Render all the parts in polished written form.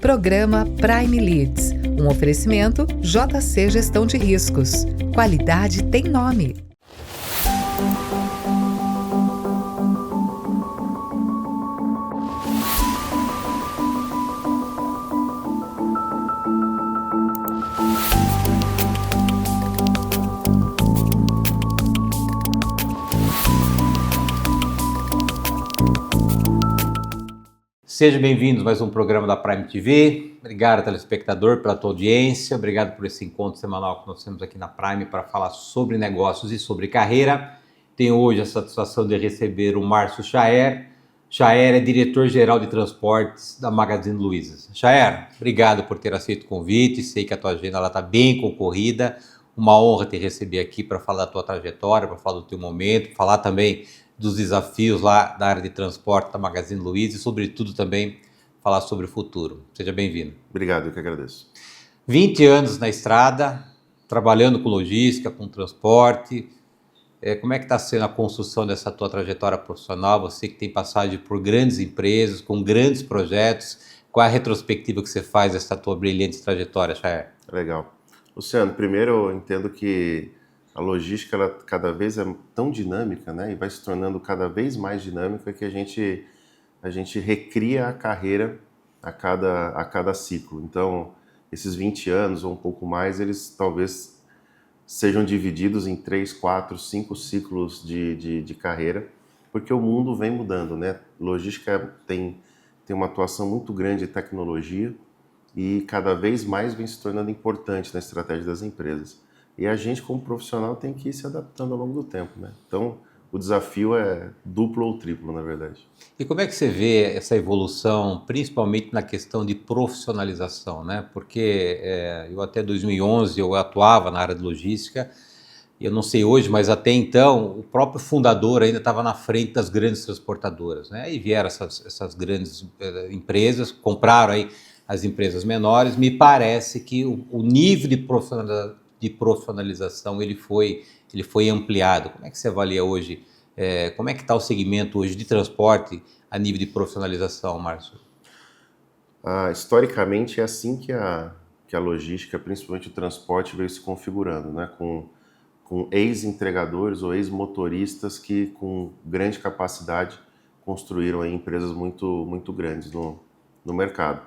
Programa Prime Leads, um oferecimento JC Gestão de Riscos. Qualidade tem nome. Sejam bem-vindos a mais um programa da Prime TV. Obrigado, telespectador, pela tua audiência. Obrigado por esse encontro semanal que nós temos aqui na Prime para falar sobre negócios e sobre carreira. Tenho hoje a satisfação de receber o Márcio Chaer. Chaer é diretor-geral de transportes da Magazine Luiza. Chaer, obrigado por ter aceito o convite. Sei que a tua agenda está bem concorrida. Uma honra te receber aqui para falar da tua trajetória, para falar do teu momento, falar também dos desafios lá da área de transporte da Magazine Luiza e, sobretudo, também falar sobre o futuro. Seja bem-vindo. Obrigado, eu que agradeço. 20 anos na estrada, trabalhando com logística, com transporte. Como é que está sendo a construção dessa tua trajetória profissional? Você que tem passagem por grandes empresas, com grandes projetos. Qual é a retrospectiva que você faz dessa tua brilhante trajetória, Chaer? Legal. Luciano, primeiro eu entendo que a logística ela cada vez é tão dinâmica, né, e vai se tornando cada vez mais dinâmica que a gente recria a carreira a cada ciclo. Então, esses 20 anos ou um pouco mais, eles talvez sejam divididos em 3, 4, 5 ciclos de carreira, porque o mundo vem mudando, né? Logística tem uma atuação muito grande em tecnologia e cada vez mais vem se tornando importante na estratégia das empresas. E a gente, como profissional, tem que ir se adaptando ao longo do tempo, né? Então, o desafio é duplo ou triplo, na verdade. E como é que você vê essa evolução, principalmente na questão de profissionalização, né? Porque eu até 2011 eu atuava na área de logística, eu não sei hoje, mas até então o próprio fundador ainda estava na frente das grandes transportadoras, né? E vieram essas grandes empresas, compraram aí as empresas menores. Me parece que o nível de profissionalização ele foi ampliado. Como é que você avalia hoje? Como é que está o segmento hoje de transporte a nível de profissionalização, Márcio? Historicamente é assim que a logística, principalmente o transporte, veio se configurando, né? Com ex-entregadores ou ex-motoristas que com grande capacidade construíram aí empresas muito grandes no mercado.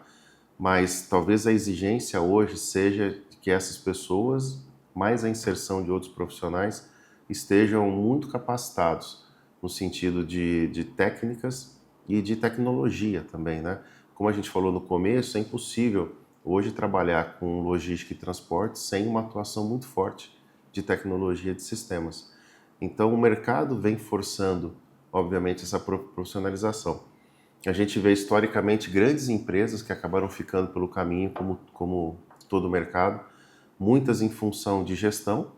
Mas talvez a exigência hoje seja que essas pessoas, mais a inserção de outros profissionais, estejam muito capacitados no sentido de técnicas e de tecnologia também, né? Como a gente falou no começo, é impossível hoje trabalhar com logística e transporte sem uma atuação muito forte de tecnologia de sistemas. Então o mercado vem forçando, obviamente, essa profissionalização. A gente vê historicamente grandes empresas que acabaram ficando pelo caminho, como todo o mercado, muitas em função de gestão,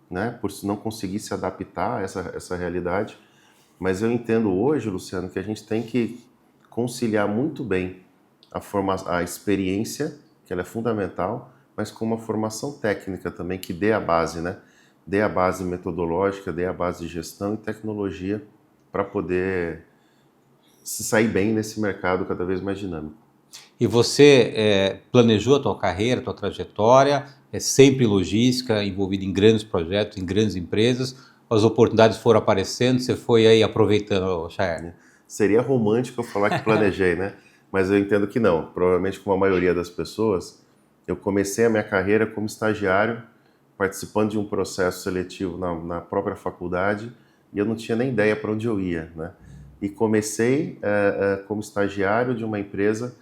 né, por não conseguir se adaptar a essa realidade. Mas eu entendo hoje, Luciano, que a gente tem que conciliar muito bem a experiência, que ela é fundamental, mas com uma formação técnica também que dê a base, né? Dê a base metodológica, dê a base de gestão e tecnologia para poder se sair bem nesse mercado cada vez mais dinâmico. E você planejou a tua carreira, a tua trajetória, sempre logística, envolvido em grandes projetos, em grandes empresas, as oportunidades foram aparecendo, você foi aí aproveitando, Chaer? Seria romântico eu falar que planejei, né? Mas eu entendo que não. Provavelmente, como a maioria das pessoas, eu comecei a minha carreira como estagiário, participando de um processo seletivo na própria faculdade, e eu não tinha nem ideia para onde eu ia, né? E comecei como estagiário de uma empresa,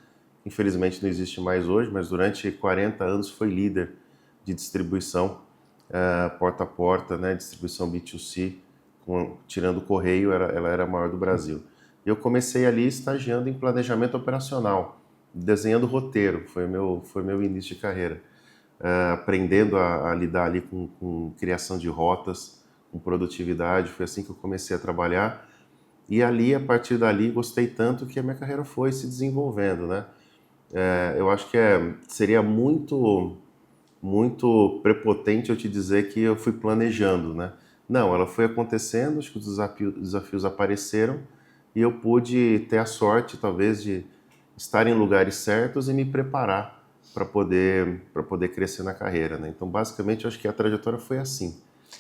infelizmente não existe mais hoje, mas durante 40 anos foi líder de distribuição porta a porta, né, distribuição B2C, tirando o correio, ela era a maior do Brasil. E eu comecei ali estagiando em planejamento operacional, desenhando roteiro, foi meu início de carreira, aprendendo a lidar ali com criação de rotas, com produtividade, foi assim que eu comecei a trabalhar. E ali, a partir dali, gostei tanto que a minha carreira foi se desenvolvendo, né? Eu acho que seria muito prepotente eu te dizer que eu fui planejando, né? Não, ela foi acontecendo, acho que os desafios apareceram e eu pude ter a sorte, talvez, de estar em lugares certos e me preparar para poder crescer na carreira, né? Então, basicamente, eu acho que a trajetória foi assim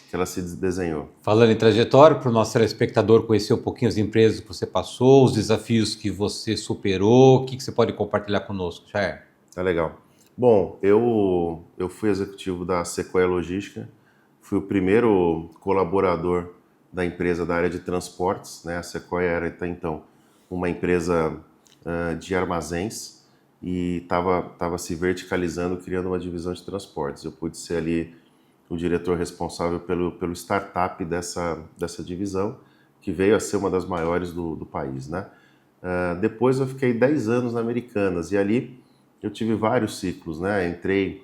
que ela se desenhou. Falando em trajetória, para o nosso telespectador conhecer um pouquinho as empresas que você passou, os desafios que você superou, o que você pode compartilhar conosco, Jair? Tá legal. Bom, eu fui executivo da Sequoia Logística, fui o primeiro colaborador da empresa da área de transportes, né? A Sequoia era até então uma empresa de armazéns e estava se verticalizando, criando uma divisão de transportes. Eu pude ser ali o diretor responsável pelo startup dessa divisão, que veio a ser uma das maiores do país, né? Depois eu fiquei 10 anos na Americanas e ali eu tive vários ciclos, né? Entrei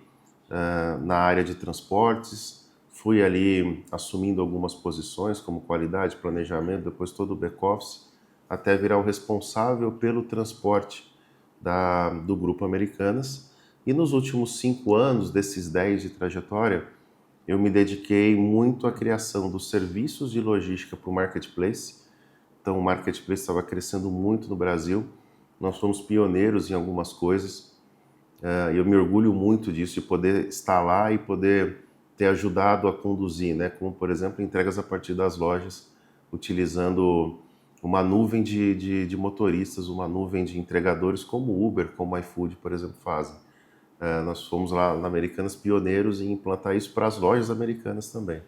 na área de transportes, fui ali assumindo algumas posições como qualidade, planejamento, depois todo o back-office, até virar o responsável pelo transporte do Grupo Americanas. E nos últimos 5 anos, desses 10 de trajetória, eu me dediquei muito à criação dos serviços de logística para o Marketplace. Então, o Marketplace estava crescendo muito no Brasil. Nós fomos pioneiros em algumas coisas. Eu me orgulho muito disso, de poder estar lá e poder ter ajudado a conduzir, né? Como, por exemplo, entregas a partir das lojas, utilizando uma nuvem de motoristas, uma nuvem de entregadores, como o Uber, como o iFood, por exemplo, fazem. Nós fomos lá na Americanas pioneiros em implantar isso para as lojas americanas também.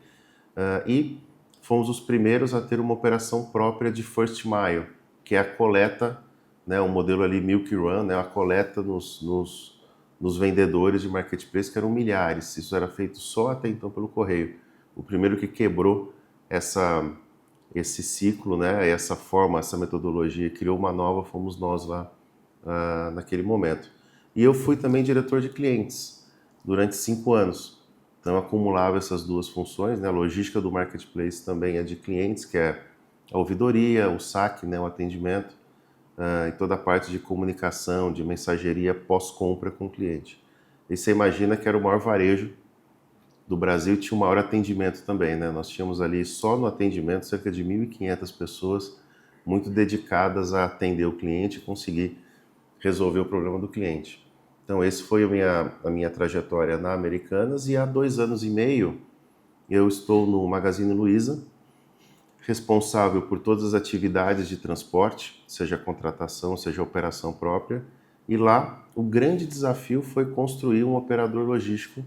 E fomos os primeiros a ter uma operação própria de First Mile, que é a coleta, né, o modelo ali Milk Run, né, a coleta nos vendedores de marketplace, que eram milhares. Isso era feito só até então pelo correio. O primeiro que quebrou esse ciclo, né, essa forma, essa metodologia, criou uma nova, fomos nós lá naquele momento. E eu fui também diretor de clientes durante 5 anos. Então, eu acumulava essas duas funções, né? A logística do marketplace também é de clientes, que é a ouvidoria, o saque, né? O atendimento, e toda a parte de comunicação, de mensageria pós-compra com o cliente. E você imagina que era o maior varejo do Brasil e tinha o maior atendimento também, né? Nós tínhamos ali, só no atendimento, cerca de 1.500 pessoas muito dedicadas a atender o cliente e conseguir resolver o problema do cliente. Então, esse foi a minha trajetória na Americanas, e há 2 anos e meio eu estou no Magazine Luiza, responsável por todas as atividades de transporte, seja contratação, seja operação própria. E lá, o grande desafio foi construir um operador logístico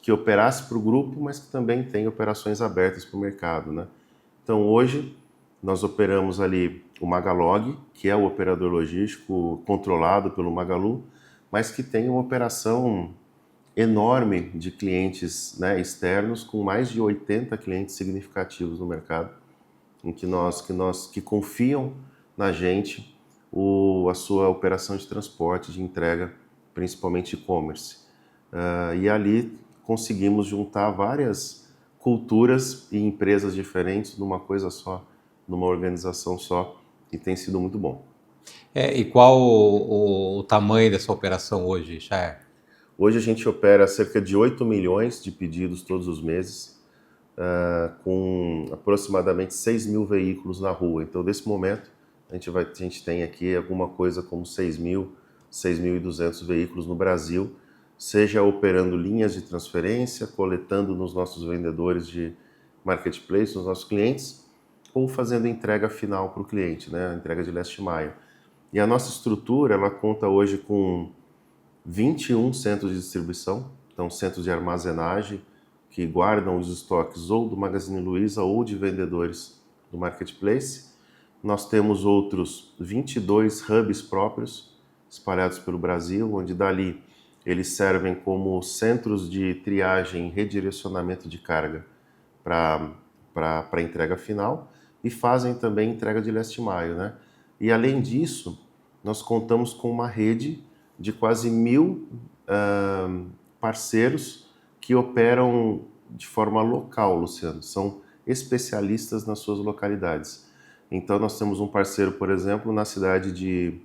que operasse para o grupo, mas que também tem operações abertas para o mercado, né? Então, hoje, nós operamos ali o Magalog, que é o operador logístico controlado pelo Magalu, mas que tem uma operação enorme de clientes, né, externos, com mais de 80 clientes significativos no mercado, em que confiam na gente a sua operação de transporte, de entrega, principalmente e-commerce. E ali conseguimos juntar várias culturas e empresas diferentes numa coisa só, numa organização só, e tem sido muito bom. E qual o tamanho dessa operação hoje, Jair? Hoje a gente opera cerca de 8 milhões de pedidos todos os meses, com aproximadamente 6 mil veículos na rua. Então, nesse momento, a gente tem aqui alguma coisa como 6.200 veículos no Brasil, seja operando linhas de transferência, coletando nos nossos vendedores de marketplace, nos nossos clientes, ou fazendo entrega final para o cliente, né? A entrega de last mile. E a nossa estrutura, ela conta hoje com 21 centros de distribuição, então centros de armazenagem, que guardam os estoques ou do Magazine Luiza ou de vendedores do marketplace. Nós temos outros 22 hubs próprios espalhados pelo Brasil, onde dali eles servem como centros de triagem e redirecionamento de carga para a entrega final, e fazem também entrega de last mile, né? E além disso, nós contamos com uma rede de quase 1.000 parceiros que operam de forma local, Luciano. São especialistas nas suas localidades. Então, nós temos um parceiro, por exemplo, na cidade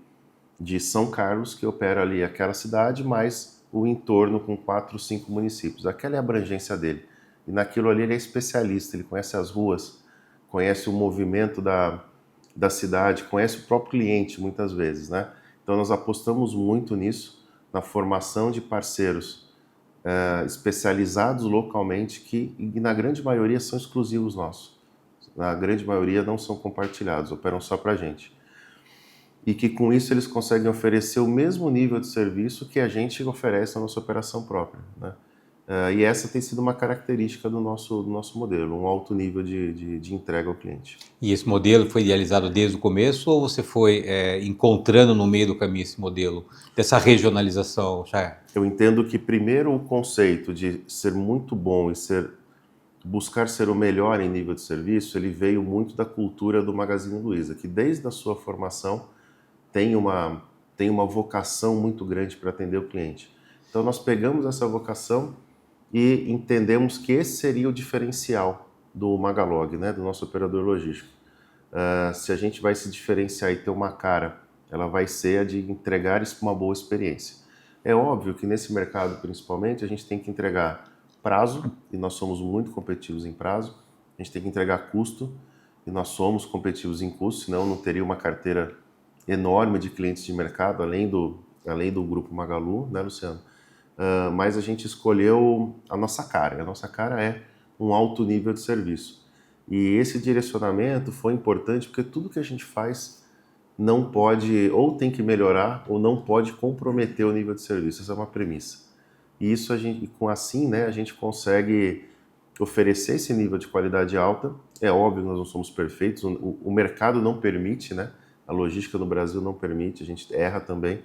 de São Carlos, que opera ali aquela cidade, mais o entorno com 4, 5 municípios. Aquela é a abrangência dele. E naquilo ali ele é especialista, ele conhece as ruas, conhece o movimento da cidade, conhece o próprio cliente muitas vezes, né? Então nós apostamos muito nisso, na formação de parceiros especializados localmente, que na grande maioria são exclusivos nossos. Na grande maioria não são compartilhados, operam só para a gente. E que com isso eles conseguem oferecer o mesmo nível de serviço que a gente oferece na nossa operação própria, né? E essa tem sido uma característica do nosso modelo, um alto nível de entrega ao cliente. E esse modelo foi idealizado desde o começo ou você foi encontrando no meio do caminho esse modelo dessa regionalização, Chaer? Eu entendo que primeiro o conceito de ser muito bom e buscar ser o melhor em nível de serviço, ele veio muito da cultura do Magazine Luiza, que desde a sua formação tem uma vocação muito grande para atender o cliente. Então nós pegamos essa vocação e entendemos que esse seria o diferencial do Magalog, né, do nosso operador logístico. Se a gente vai se diferenciar e ter uma cara, ela vai ser a de entregar uma boa experiência. É óbvio que nesse mercado, principalmente, a gente tem que entregar prazo, e nós somos muito competitivos em prazo. A gente tem que entregar custo, e nós somos competitivos em custo, senão não teria uma carteira enorme de clientes de mercado, além do Grupo Magalu, né, Luciano? Mas a gente escolheu a nossa cara. A nossa cara é um alto nível de serviço. E esse direcionamento foi importante porque tudo que a gente faz não pode, ou tem que melhorar, ou não pode comprometer o nível de serviço. Essa é uma premissa. E isso a gente consegue oferecer esse nível de qualidade alta. É óbvio que nós não somos perfeitos, o mercado não permite, né? A logística no Brasil não permite, a gente erra também,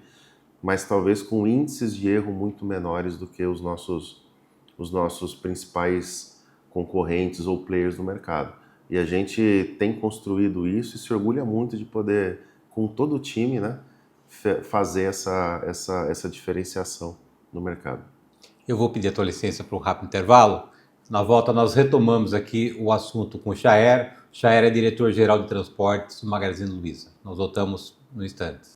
mas talvez com índices de erro muito menores do que os nossos principais concorrentes ou players do mercado. E a gente tem construído isso e se orgulha muito de poder, com todo o time, né, fazer essa diferenciação no mercado. Eu vou pedir a tua licença para um rápido intervalo. Na volta nós retomamos aqui o assunto com o Chaer. Chaer é diretor-geral de transportes do Magazine Luiza. Nós voltamos no instante.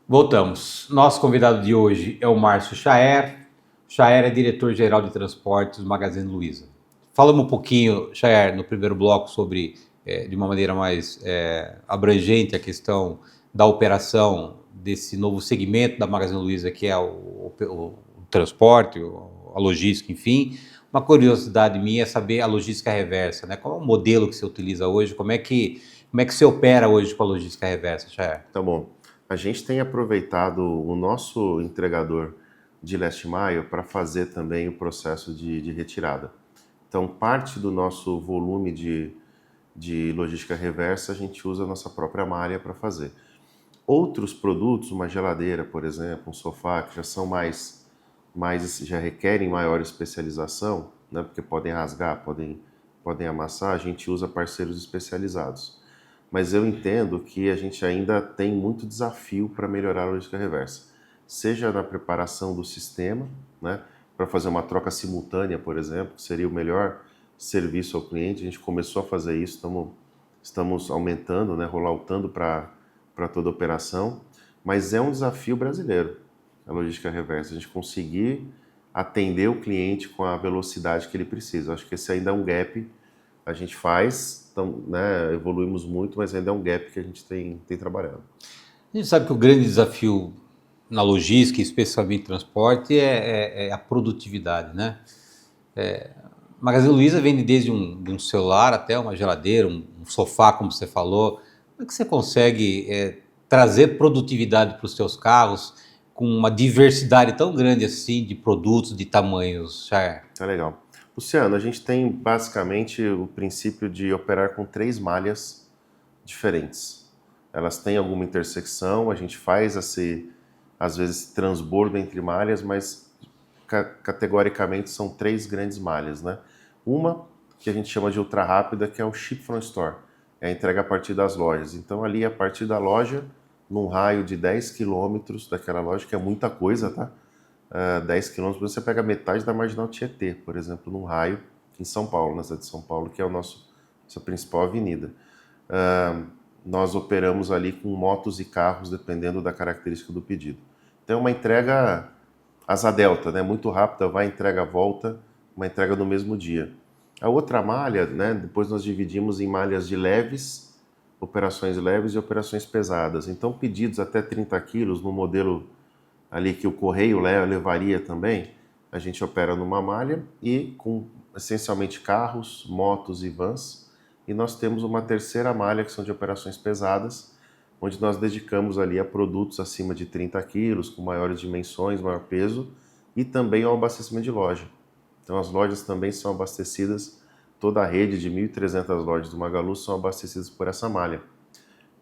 Voltamos. Nosso convidado de hoje é o Márcio Chaer. Chaer é diretor-geral de transportes do Magazine Luiza. Falamos um pouquinho, Chaer, no primeiro bloco sobre, de uma maneira mais abrangente, a questão da operação desse novo segmento da Magazine Luiza, que é o transporte, a logística, enfim. Uma curiosidade minha é saber a logística reversa, né? Qual é o modelo que você utiliza hoje? Como é que você opera hoje com a logística reversa, Chaer? Tá bom. A gente tem aproveitado o nosso entregador de last mile para fazer também o processo de retirada. Então, parte do nosso volume de logística reversa, a gente usa a nossa própria malha para fazer. Outros produtos, uma geladeira, por exemplo, um sofá, que já são já requerem maior especialização, né, porque podem rasgar, podem amassar, a gente usa parceiros especializados. Mas eu entendo que a gente ainda tem muito desafio para melhorar a logística reversa. Seja na preparação do sistema, né, para fazer uma troca simultânea, por exemplo, que seria o melhor serviço ao cliente. A gente começou a fazer isso, estamos aumentando, né, rolloutando para toda a operação. Mas é um desafio brasileiro, a logística reversa. A gente conseguir atender o cliente com a velocidade que ele precisa. Acho que esse ainda é um gap. A gente faz, então, né, evoluímos muito, mas ainda é um gap que a gente tem trabalhado. A gente sabe que o grande desafio na logística, especialmente transporte, é a produtividade, né? Magazine Luiza vende desde um celular até uma geladeira, um sofá, como você falou. Como é que você consegue trazer produtividade para os seus carros com uma diversidade tão grande assim de produtos, de tamanhos, Chaer? Tá legal. Luciano, a gente tem basicamente o princípio de operar com 3 malhas diferentes. Elas têm alguma intersecção, a gente faz às vezes transbordo entre malhas, mas categoricamente são 3 grandes malhas, né? Uma que a gente chama de ultra rápida, que é o Ship from Store, é a entrega a partir das lojas. Então ali a partir da loja, num raio de 10 quilômetros daquela loja, que é muita coisa, tá? 10 quilômetros, você pega metade da Marginal Tietê, por exemplo, num raio em São Paulo, na cidade de São Paulo, que é nossa principal avenida. Nós operamos ali com motos e carros, dependendo da característica do pedido. Então é uma entrega asa delta, né? Muito rápida, vai, entrega, volta, uma entrega no mesmo dia. A outra malha, né? Depois nós dividimos em malhas de leves, operações leves e operações pesadas. Então pedidos até 30 quilos no modelo ali que o correio levaria também, a gente opera numa malha e com essencialmente carros, motos e vans. E nós temos uma terceira malha que são de operações pesadas, onde nós dedicamos ali a produtos acima de 30 quilos, com maiores dimensões, maior peso, e também ao abastecimento de loja. Então as lojas também são abastecidas, toda a rede de 1.300 lojas do Magalu são abastecidas por essa malha.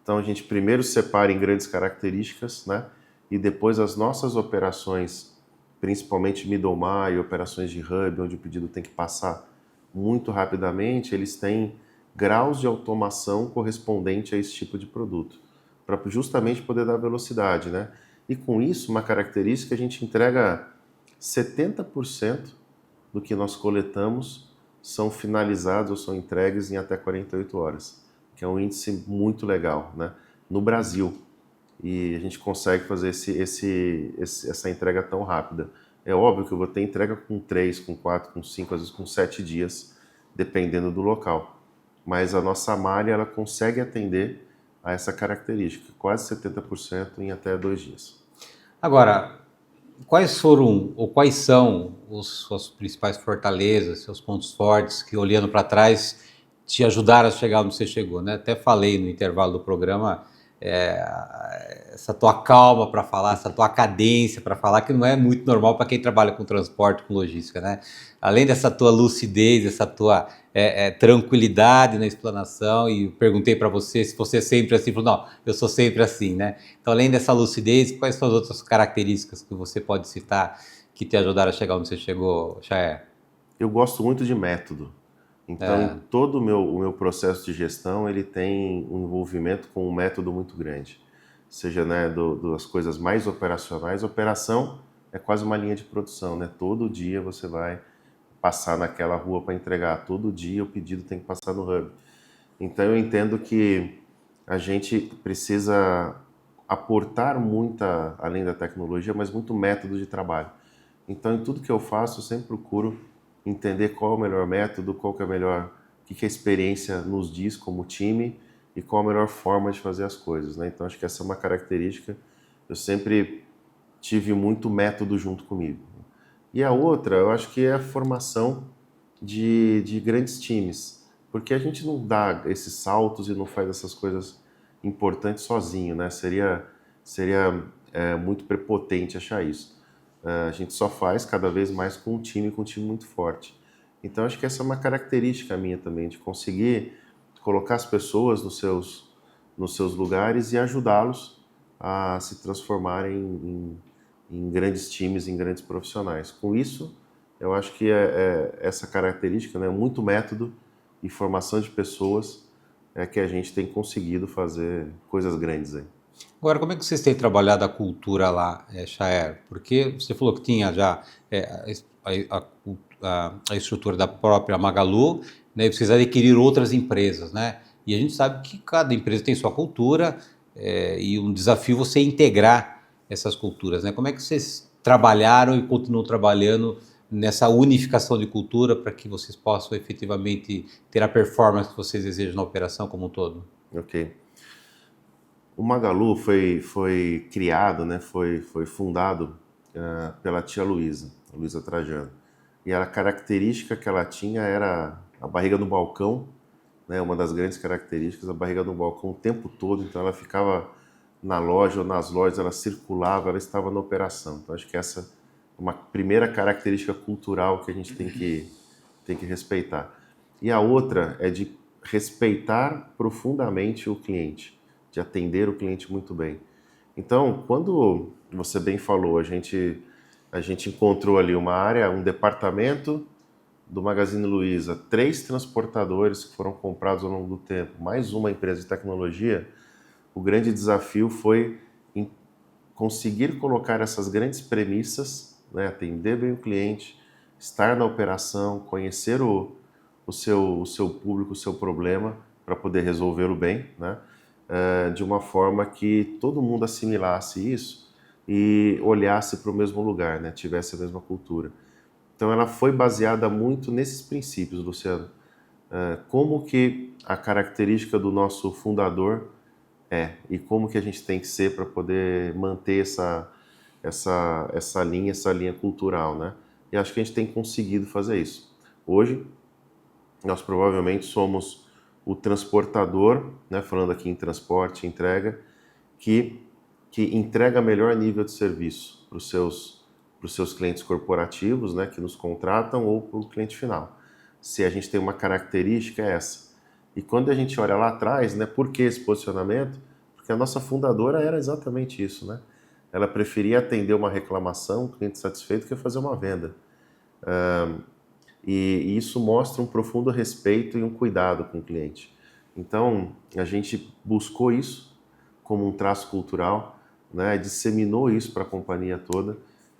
Então a gente primeiro separa em grandes características, né? E depois as nossas operações, principalmente middle mile, operações de hub, onde o pedido tem que passar muito rapidamente, eles têm graus de automação correspondente a esse tipo de produto, para justamente poder dar velocidade, né? E com isso, uma característica, a gente entrega 70% do que nós coletamos são finalizados ou são entregues em até 48 horas, que é um índice muito legal, né? No Brasil. E a gente consegue fazer essa entrega tão rápida. É óbvio que eu vou ter entrega com 3, com 4, com 5, às vezes com 7 dias, dependendo do local. Mas a nossa malha, ela consegue atender a essa característica, quase 70% em até 2 dias. Agora, quais foram ou quais são suas principais fortalezas, seus pontos fortes que, olhando para trás, te ajudaram a chegar onde você chegou, né? Até falei no intervalo do programa, essa tua calma para falar, essa tua cadência para falar, que não é muito normal para quem trabalha com transporte, com logística, né? Além dessa tua lucidez, essa tua tranquilidade na explanação, e perguntei para você se você é sempre assim, falou, não, eu sou sempre assim, né? Então, além dessa lucidez, quais são as outras características que você pode citar que te ajudaram a chegar onde você chegou, Chaer? Eu gosto muito de método. Então, todo o meu processo de gestão, ele tem um envolvimento com um método muito grande. Seja, né, das coisas mais operacionais. Operação é quase uma linha de produção, né? Todo dia você vai passar naquela rua para entregar. Todo dia o pedido tem que passar no hub. Então, eu entendo que a gente precisa aportar muita, além da tecnologia, mas muito método de trabalho. Então, em tudo que eu faço, eu sempre procuro entender qual é o melhor método, qual que é o melhor, o que a experiência nos diz como time e qual a melhor forma de fazer as coisas, né? Então acho que essa é uma característica, eu sempre tive muito método junto comigo. E a outra, eu acho que é a formação de grandes times, porque a gente não dá esses saltos e não faz essas coisas importantes sozinho, né? Seria muito prepotente achar isso. A gente só faz cada vez mais com um time muito forte. Então, acho que essa é uma característica minha também, de conseguir colocar as pessoas nos seus lugares e ajudá-los a se transformarem em grandes times, em grandes profissionais. Com isso, eu acho que essa característica, né, muito método e formação de pessoas, é que a gente tem conseguido fazer coisas grandes aí. Agora, como é que vocês têm trabalhado a cultura lá, Chaer? Porque você falou que tinha já a estrutura da própria Magalu, né, e vocês adquiriram outras empresas, né? E a gente sabe que cada empresa tem sua cultura, e um desafio você integrar essas culturas, né? Como é que vocês trabalharam e continuam trabalhando nessa unificação de cultura para que vocês possam efetivamente ter a performance que vocês desejam na operação como um todo? Ok. O Magalu foi criado, né, foi fundado pela tia Luísa, a Luísa Trajano. E a característica que ela tinha era a barriga no balcão, né, uma das grandes características, a barriga no balcão o tempo todo. Então ela ficava na loja ou nas lojas, ela circulava, ela estava na operação. Então acho que essa é uma primeira característica cultural que a gente tem que tem que respeitar. E a outra é de respeitar profundamente o cliente, de atender o cliente muito bem. Então, quando você bem falou, a gente encontrou ali uma área, um departamento do Magazine Luiza, 3 transportadores que foram comprados ao longo do tempo, mais uma empresa de tecnologia. O grande desafio foi em conseguir colocar essas grandes premissas, né, atender bem o cliente, estar na operação, conhecer o seu público, o seu problema, para poder resolvê-lo bem, né, de uma forma que todo mundo assimilasse isso e olhasse para o mesmo lugar, né, tivesse a mesma cultura. Então ela foi baseada muito nesses princípios, Luciano. Como que a característica do nosso fundador e como que a gente tem que ser para poder manter essa linha cultural, né? E acho que a gente tem conseguido fazer isso. Hoje, nós provavelmente somos o transportador, né, falando aqui em transporte, entrega, que entrega melhor nível de serviço para os seus clientes corporativos, né, que nos contratam, ou para o cliente final. Se a gente tem uma característica, é essa. E quando a gente olha lá atrás, né, por que esse posicionamento? Porque a nossa fundadora era exatamente isso, né? Ela preferia atender uma reclamação, um cliente satisfeito, que fazer uma venda. E isso mostra um profundo respeito e um cuidado com o cliente. Então, a gente buscou isso como um traço cultural, né, disseminou isso para a companhia toda,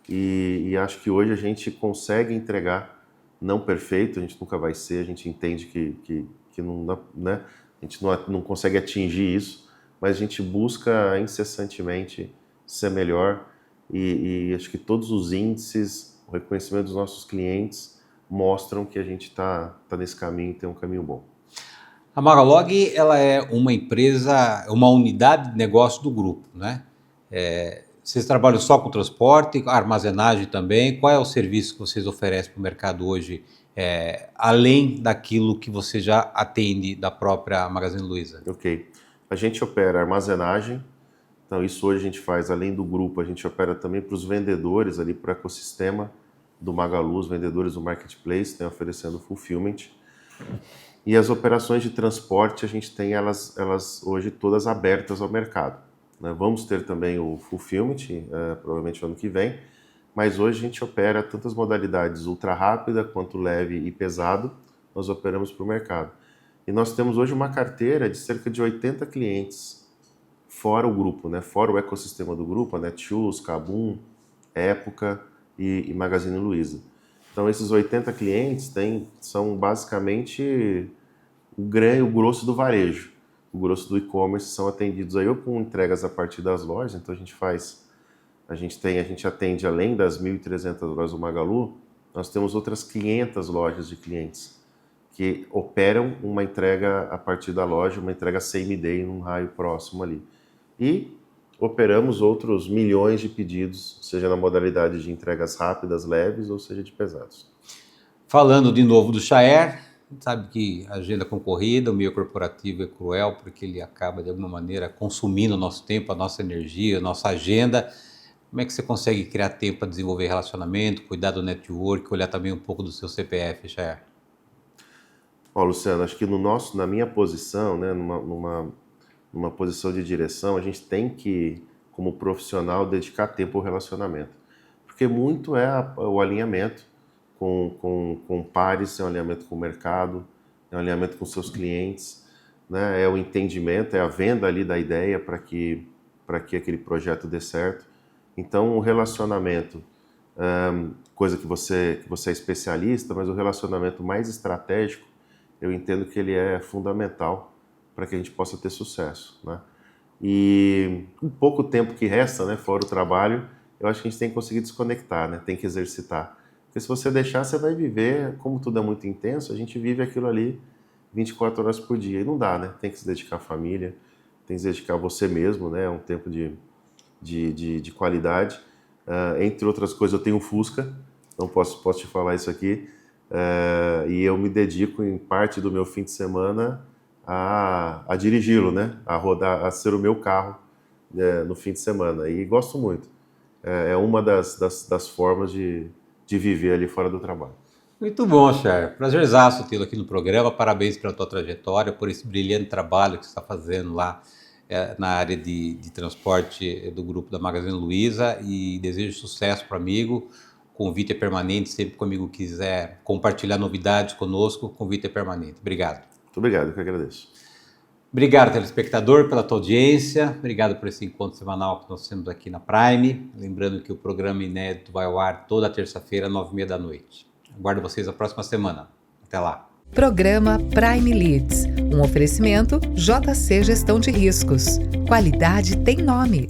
e acho que hoje a gente consegue entregar, não perfeito, a gente nunca vai ser, a gente entende que não dá, né, a gente não consegue atingir isso, mas a gente busca incessantemente ser melhor, e acho que todos os índices, o reconhecimento dos nossos clientes mostram que a gente está nesse caminho e tem um caminho bom. A Magalog, ela é uma empresa, uma unidade de negócio do grupo, né? Vocês trabalham só com transporte, armazenagem também? Qual é o serviço que vocês oferecem para o mercado hoje, além daquilo que você já atende da própria Magazine Luiza? Ok. A gente opera armazenagem, então isso hoje a gente faz, além do grupo, a gente opera também para os vendedores, ali para o ecossistema do Magalu, os vendedores do Marketplace, né, oferecendo fulfillment. E as operações de transporte, a gente tem elas hoje todas abertas ao mercado, né? Vamos ter também o fulfillment, provavelmente no ano que vem, mas hoje a gente opera tantas modalidades ultra rápida quanto leve e pesado, nós operamos para o mercado. E nós temos hoje uma carteira de cerca de 80 clientes, fora o grupo, né? Fora o ecossistema do grupo, a Netshoes, Kabum, Época e Magazine Luiza. Então esses 80 clientes são basicamente o grosso do varejo, o grosso do e-commerce são atendidos aí ou com entregas a partir das lojas, então a gente atende além das 1.300 lojas do Magalu, nós temos outras 500 lojas de clientes que operam uma entrega a partir da loja, uma entrega same day num raio próximo ali. E operamos outros milhões de pedidos, seja na modalidade de entregas rápidas, leves, ou seja de pesados. Falando de novo do Chaer, sabe que a agenda concorrida, o meio corporativo é cruel, porque ele acaba de alguma maneira consumindo o nosso tempo, a nossa energia, a nossa agenda. Como é que você consegue criar tempo para desenvolver relacionamento, cuidar do network, olhar também um pouco do seu CPF, Chaer? Luciano, acho que na minha posição, né, numa posição de direção, a gente tem que, como profissional, dedicar tempo ao relacionamento. Porque muito é o alinhamento com pares, é um alinhamento com o mercado, é um alinhamento com seus clientes, né, é o entendimento, é a venda ali da ideia para que aquele projeto dê certo. Então, o relacionamento, coisa que você é especialista, mas o relacionamento mais estratégico, eu entendo que ele é fundamental para que a gente possa ter sucesso, né? E um pouco tempo que resta, né, fora o trabalho, eu acho que a gente tem que conseguir desconectar, né? Tem que exercitar. Porque se você deixar, você vai viver, como tudo é muito intenso, a gente vive aquilo ali 24 horas por dia. E não dá, né? Tem que se dedicar à família, tem que se dedicar a você mesmo, né? É um tempo de qualidade. Entre outras coisas, eu tenho um Fusca, não posso te falar isso aqui. E eu me dedico em parte do meu fim de semana a dirigi-lo, né? A rodar, a ser o meu carro no fim de semana. E gosto muito. É uma das formas de viver ali fora do trabalho. Muito bom, Cher. Prazerzaço tê-lo aqui no programa. Parabéns pela tua trajetória, por esse brilhante trabalho que você está fazendo lá na área de transporte do grupo da Magazine Luiza, e desejo sucesso para o amigo. O convite é permanente, sempre que o amigo quiser compartilhar novidades conosco, o convite é permanente. Obrigado. Muito obrigado, eu que agradeço. Obrigado, telespectador, pela tua audiência. Obrigado por esse encontro semanal que nós temos aqui na Prime. Lembrando que o programa inédito vai ao ar toda terça-feira, 9h30 da noite. Aguardo vocês na próxima semana. Até lá. Programa Prime Leads, um oferecimento JC Gestão de Riscos. Qualidade tem nome.